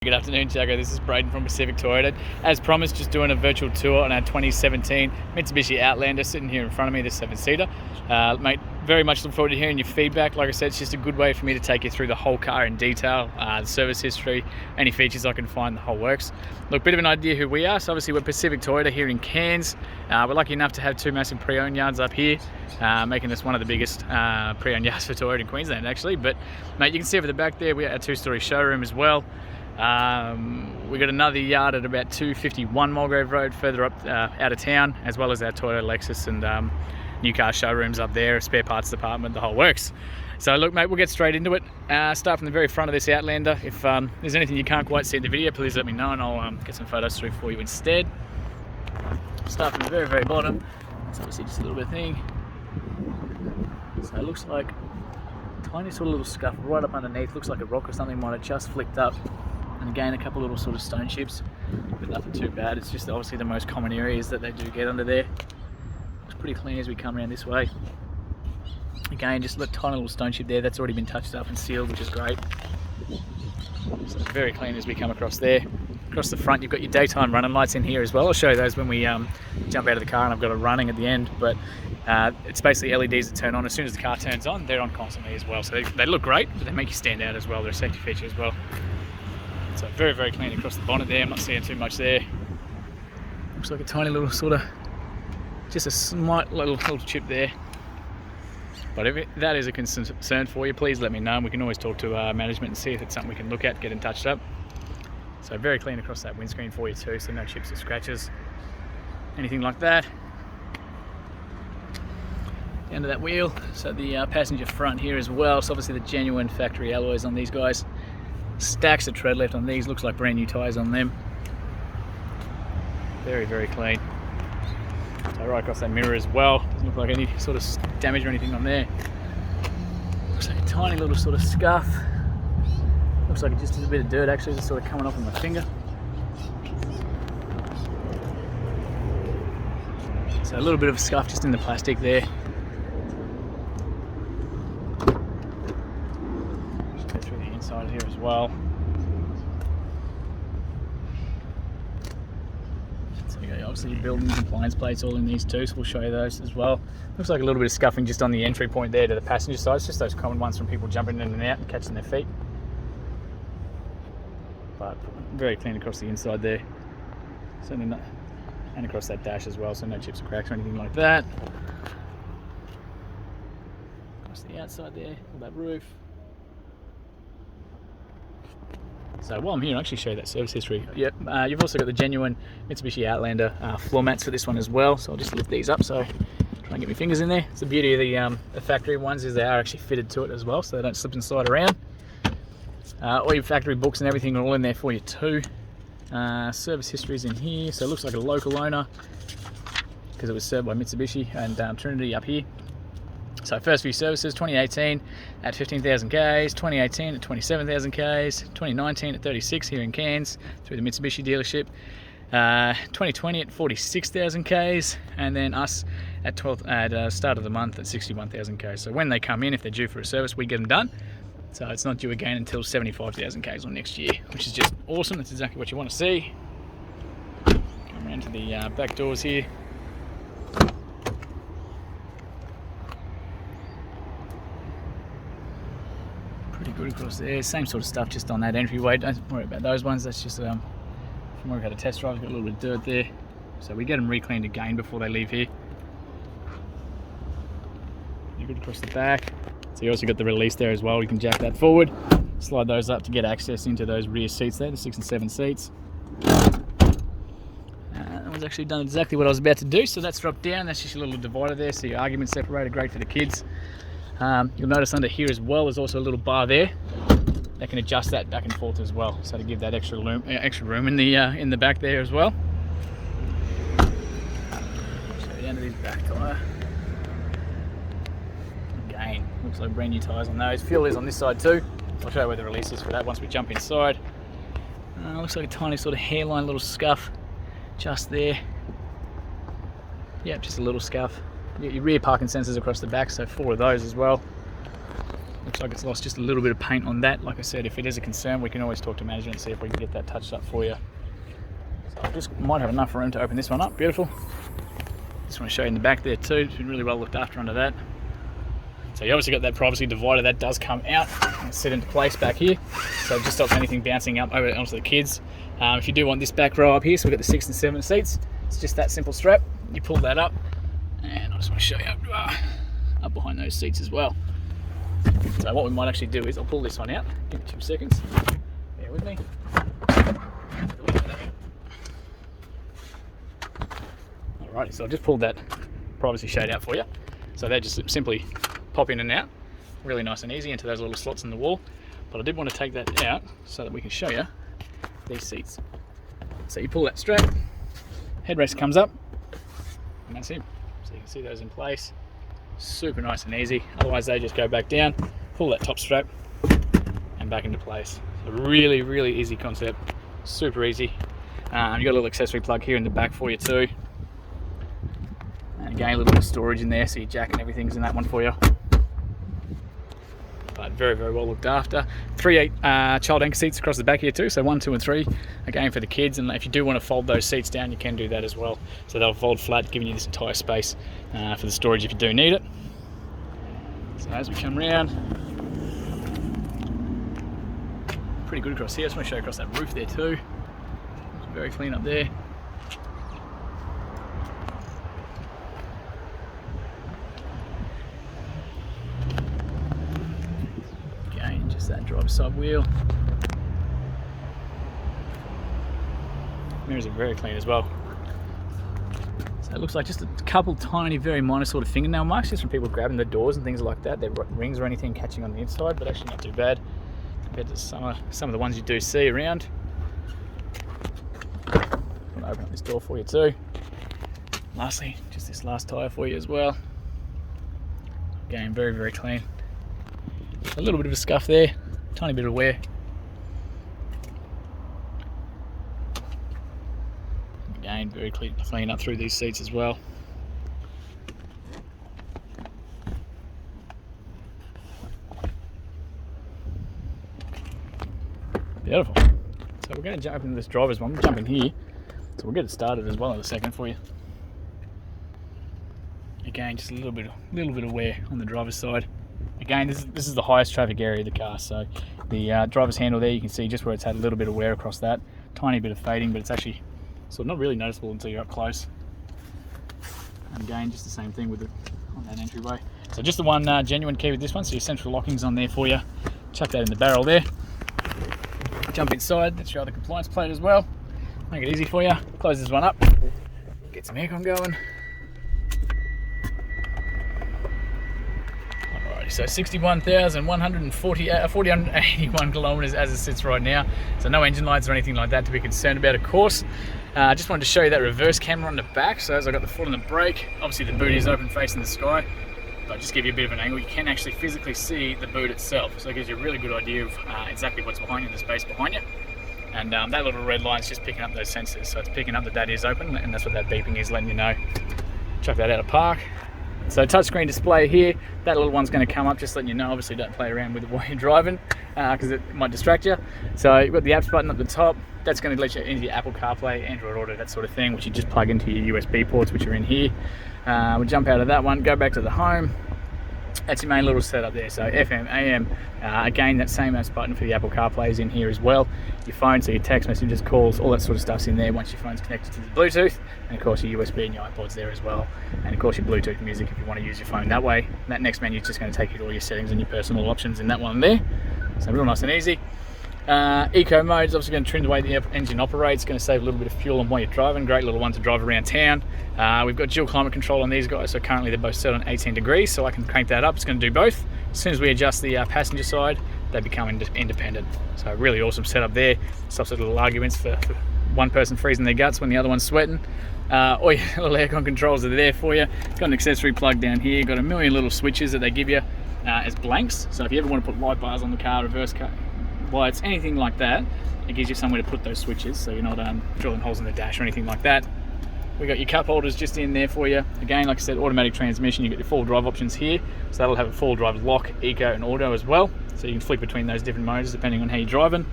Good afternoon, Jago. This is Braden from Pacific Toyota. As promised, just doing a virtual tour on our 2017 Mitsubishi Outlander sitting here in front of me, this 7-seater. Mate, very much look forward to hearing your feedback. Like I said, it's just a good way for me to take you through the whole car in detail, the service history, any features I can find, the whole works. Look, bit of an idea who we are. So obviously we're Pacific Toyota here in Cairns. We're lucky enough to have two massive pre-owned yards up here, making this one of the biggest pre-owned yards for Toyota in Queensland actually. But mate, you can see over the back there, we got a two-story showroom as well. We got another yard at about 251 Mulgrave Road further up out of town, as well as our Toyota, Lexus and new car showrooms up there, spare parts department, the whole works. So look mate, we'll get straight into it. Start from the very front of this Outlander. If there's anything you can't quite see in the video, please let me know and I'll get some photos through for you instead. Start from the very, very bottom. It's obviously just a little bit of thing. So it looks like a tiny sort of little scuff right up underneath. Looks like a rock or something might have just flicked up. And again, a couple little sort of stone chips, but nothing too bad. It's just obviously the most common areas that they do get under there. Looks pretty clean as we come around this way. Again, just a tiny little stone chip there. That's already been touched up and sealed, which is great. So very clean as we come across there. Across the front, you've got your daytime running lights in here as well. I'll show you those when we jump out of the car and I've got it running at the end. But it's basically LEDs that turn on. As soon as the car turns on, they're on constantly as well. So they look great, but they make you stand out as well. They're a safety feature as well. So very, very clean across the bonnet there. I'm not seeing too much there. Looks like a tiny little sort of, just a slight little chip there. But if that is a concern for you, please let me know. We can always talk to management and see if it's something we can look at, get it touched up. So very clean across that windscreen for you too, so no chips or scratches, anything like that. Down to that wheel, so the passenger front here as well. So obviously the genuine factory alloys on these guys. Stacks of tread left on these, looks like brand new tyres on them. Very, very clean. So right across that mirror as well, doesn't look like any sort of damage or anything on there. Looks like a tiny little sort of scuff. Looks like just a bit of dirt actually just sort of coming off on my finger. So a little bit of a scuff just in the plastic there. Inside here as well. So you got obviously your building compliance plates all in these too, so we'll show you those as well. Looks like a little bit of scuffing just on the entry point there to the passenger side. It's just those common ones from people jumping in and out and catching their feet. But very clean across the inside there. Certainly not, and across that dash as well, so no chips or cracks or anything like that. Across the outside there, all that roof. So while I'm here, I'll actually show you that service history. Yep, you've also got the genuine Mitsubishi Outlander floor mats for this one as well. So I'll just lift these up so try and get my fingers in there. It's the beauty of the factory ones is they are actually fitted to it as well, so they don't slip and slide around. All your factory books and everything are all in there for you too. Service history is in here, so it looks like a local owner because it was served by Mitsubishi and Trinity up here. So first few services, 2018 at 15,000 Ks, 2018 at 27,000 Ks, 2019 at 36 here in Cairns through the Mitsubishi dealership, 2020 at 46,000 Ks, and then us at start of the month at 61,000 Ks. So when they come in, if they're due for a service, we get them done. So it's not due again until 75,000 Ks or next year, which is just awesome. That's exactly what you want to see. Come around to the back doors here. Pretty good across there. Same sort of stuff just on that entryway. Don't worry about those ones. That's just from where we had a test drive. Got a little bit of dirt there. So we get them recleaned again before they leave here. Pretty good across the back. So you also got the release there as well. You can jack that forward, slide those up to get access into those rear seats there, the 6 and 7 seats. That one's actually done exactly what I was about to do. So that's dropped down. That's just a little divider there. So your argument separator, great for the kids. You'll notice under here as well, there's also a little bar there. They can adjust that back and forth as well, so to give that extra room in the back there as well. Show you down to this back tyre. Again, looks like brand new tyres on those. Fuel is on this side too. I'll show you where the release is for that once we jump inside. Looks like a tiny sort of hairline, little scuff just there. Yep, just a little scuff. You get your rear parking sensors across the back, so 4 of those as well. Looks like it's lost just a little bit of paint on that. Like I said, if it is a concern, we can always talk to management and see if we can get that touched up for you. So I just might have enough room to open this one up. Beautiful. Just want to show you in the back there too. It's been really well looked after under that. So you obviously got that privacy divider that does come out and sit into place back here. So it just stops anything bouncing up over onto the kids. If you do want this back row up here, so we've got the 6 and 7 seats. It's just that simple strap. You pull that up, and I just want to show you up behind those seats as well. So what we might actually do is I'll pull this one out. Give me 2 seconds. Bear with me. Alrighty, so I've just pulled that privacy shade out for you. So they just simply pop in and out, really nice and easy into those little slots in the wall. But I did want to take that out so that we can show you these seats. So you pull that strap, headrest comes up, and that's it. So you can see those in place. Super nice and easy. Otherwise they just go back down, pull that top strap, and back into place. So really, really easy concept. Super easy. You've got a little accessory plug here in the back for you too. And again, a little bit of storage in there, so your jack and everything's in that one for you. But very, very well looked after. 3 child anchor seats across the back here too, so 1, 2 and 3, again for the kids. And if you do want to fold those seats down, you can do that as well. So they'll fold flat, giving you this entire space for the storage if you do need it. So as we come round, pretty good across here. I just want to show you across that roof there too. It's very clean up there. That driver's side wheel. Mirrors are very clean as well. So it looks like just a couple tiny, very minor sort of fingernail marks just from people grabbing the doors and things like that. There are rings or anything catching on the inside, but actually not too bad compared to some of the ones you do see around. I'm going to open up this door for you too. Lastly, just this last tyre for you as well. Again, very, very clean. A little bit of a scuff there, tiny bit of wear. Again, very clean up through these seats as well. Beautiful. So we're going to jump into this driver's one. We'll jump in here, so we'll get it started as well in a second for you. Again, just a little bit of wear on the driver's side. Again, this is the highest traffic area of the car, so the driver's handle there, you can see just where it's had a little bit of wear across that. Tiny bit of fading, but it's actually sort of not really noticeable until you're up close. And again, just the same thing with on that entryway. So just the one genuine key with this one, so your central locking's on there for you. Chuck that in the barrel there. Jump inside, let's show the compliance plate as well. Make it easy for you. Close this one up. Get some aircon going. So 61,481 kilometres as it sits right now. So no engine lights or anything like that to be concerned about, of course. Just wanted to show you that reverse camera on the back. So as I got the foot on the brake, obviously the boot is open facing the sky. But just give you a bit of an angle, you can actually physically see the boot itself. So it gives you a really good idea of exactly what's behind you, the space behind you. And that little red line is just picking up those sensors. So it's picking up that is open, and that's what that beeping is letting you know. Chuck that out of park. So touchscreen display here, that little one's going to come up, just letting you know. Obviously don't play around with it while you're driving because it might distract you. So you've got the apps button up the top, that's going to let you into your Apple CarPlay, Android Auto, that sort of thing, which you just plug into your USB ports, which are in here. We'll jump out of that one, go back to the home. That's your main little setup there, so FM, AM, again that same apps button for the Apple CarPlay is in here as well. Your phone, so your text messages, calls, all that sort of stuff's in there once your phone's connected to the Bluetooth, and of course your USB and your iPod's there as well, and of course your Bluetooth music if you want to use your phone that way. That next menu is just going to take you to all your settings and your personal options in that one there, so real nice and easy. Eco mode is obviously going to trim the way the engine operates. It's going to save a little bit of fuel on while you're driving. Great little one to drive around town. We've got dual climate control on these guys, so currently they're both set on 18 degrees, so I can crank that up. It's going to do both. As soon as we adjust the passenger side, they become independent. So really awesome setup there. Stops little arguments for one person freezing their guts when the other one's sweating. All your little aircon controls are there for you. Got an accessory plug down here. Got a million little switches that they give you as blanks. So if you ever want to put light bars on the car, reverse car, lights, anything like that, it gives you somewhere to put those switches, so you're not drilling holes in the dash or anything like that. We got your cup holders just in there for you. Again, like I said, automatic transmission. You got your 4 drive options here, so that'll have a 4 drive lock, eco and auto as well, so you can flick between those different modes depending on how you're driving.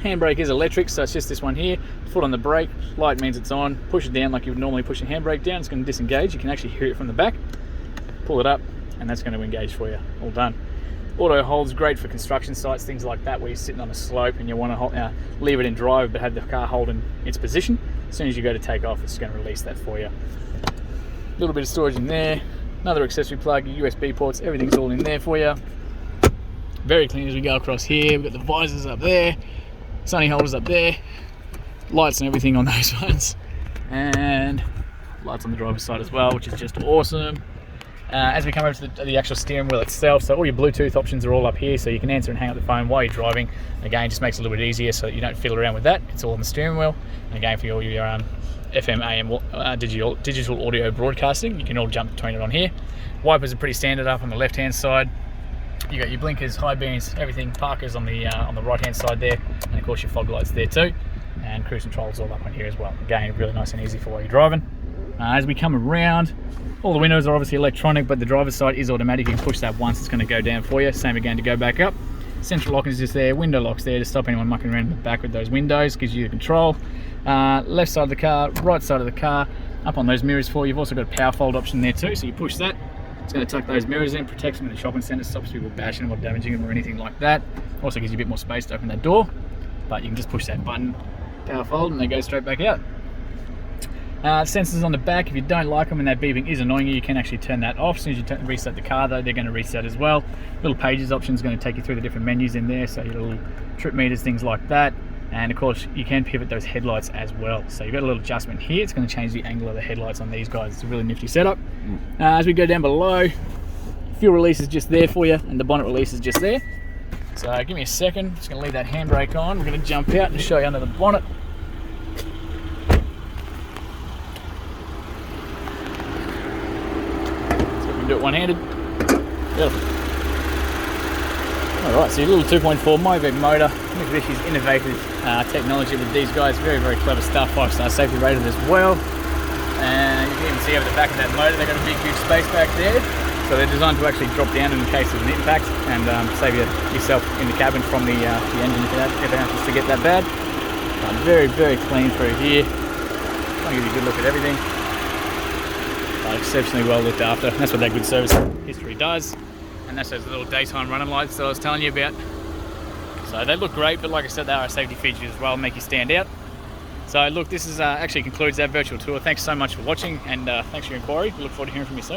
Handbrake is electric, so it's just this one here. Foot on the brake, light means it's on. Push it down like you would normally push a handbrake down. It's going to disengage. You can actually hear it from the back. Pull it up, and that's going to engage for you. All done. Auto hold's great for construction sites, things like that, where you're sitting on a slope and you want to leave it in drive but have the car hold in its position. As soon as you go to take off, it's going to release that for you. A little bit of storage in there. Another accessory plug, your USB ports, everything's all in there for you. Very clean as we go across here. We've got the visors up there, sunny holders up there, lights and everything on those ones, and lights on the driver's side as well, which is just awesome. As we come over to the actual steering wheel itself, so all your Bluetooth options are all up here, so you can answer and hang up the phone while you're driving. Again, just makes it a little bit easier so that you don't fiddle around with that. It's all on the steering wheel. And again, for all your FM, AM, digital audio broadcasting, you can all jump between it on here. Wipers are pretty standard up on the left-hand side. You got your blinkers, high beams, everything. Parkers on the right-hand side there, and of course your fog lights there too. And cruise control is all up on here as well. Again, really nice and easy for while you're driving. As we come around, all the windows are obviously electronic, but the driver's side is automatic. You can push that once, it's going to go down for you. Same again to go back up. Central lock is just there, window lock's there to stop anyone mucking around in the back with those windows, gives you the control. Left side of the car, right side of the car, up on those mirrors for you. You've also got a power fold option there too, so you push that. It's going to tuck those mirrors in, protects them in the shopping centre, stops people bashing them or damaging them or anything like that. Also gives you a bit more space to open that door, but you can just push that button, power fold, and they go straight back out. Sensors on the back, if you don't like them and that beeping is annoying you, you can actually turn that off. As soon as you reset the car though, they're going to reset as well. Little pages option is going to take you through the different menus in there, so your little trip meters, things like that. And of course you can pivot those headlights as well, so you've got a little adjustment here. It's going to change the angle of the headlights on these guys. It's a really nifty setup. As we go down below, fuel release is just there for you, and the bonnet release is just there. So give me a second, just going to leave that handbrake on. We're going to jump out and show you under the bonnet. Do it one-handed. Beautiful. Alright, so your little 2.4 MyVeg motor, Mitsubishi's innovative technology with these guys. Very, very clever stuff. 5-star safety rated as well. And you can even see over the back of that motor, they've got a big, huge space back there. So they're designed to actually drop down in the case of an impact and save yourself in the cabin from the engine if it happens to get that bad. Very, very clean through here. I'll give you a good look at everything. Exceptionally well looked after. That's what that good service history does, and that's those little daytime running lights that I was telling you about. So they look great, but like I said, they are a safety feature as well, make you stand out. So look, this is actually concludes our virtual tour. Thanks so much for watching, and thanks for your inquiry. We look forward to hearing from you soon.